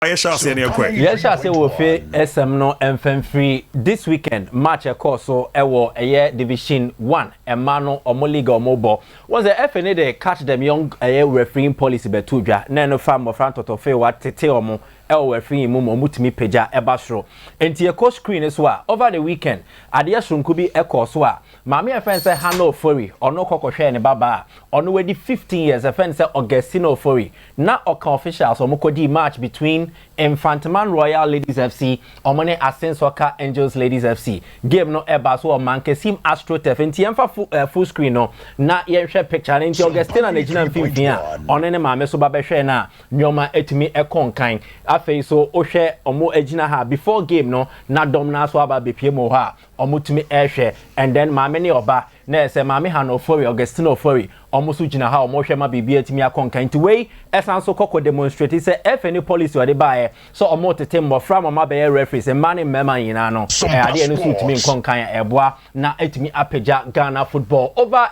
Yes, I say we fe SM no MFM free this weekend match a course so ewo eye division 1 emano omoliga omobo was the FNA they catch them young refereeing policy betudwa na no fam of front to fe wa tete omo ewo refereeing mu mutimi peja ebasro enti e coach screen so over the weekend ade asronku bi e course so maami e fen say Hano Ofori ono kokohwe ne baba ono wedi 15 years e fen say Augustino Ofori na oka officials omokodi match between Infantman Royal Ladies FC omone Asen Soccer Angels Ladies FC game no eba so mankesim AstroTurf enti emfa full screen no na yenhwe picture na enti Augustina na gina mfimfin a one ne maame so babehwe na nyoma etimi ekonkan afei so ohwe omo agina ha before game no na dom na so aba bepie mo ha omutumi ehwe and then maame ne oba na se maame Hano Ofori Augustina Ofori omusu gina ha omohwe ma bibia etimi akonkan ti wey esan so kokko demonstrate say FNA policy wade baaye so omotete mbofra mama be referees e mane mema yina no ade enu so utimi nkonkan eboa na etimi apeja Ghana football over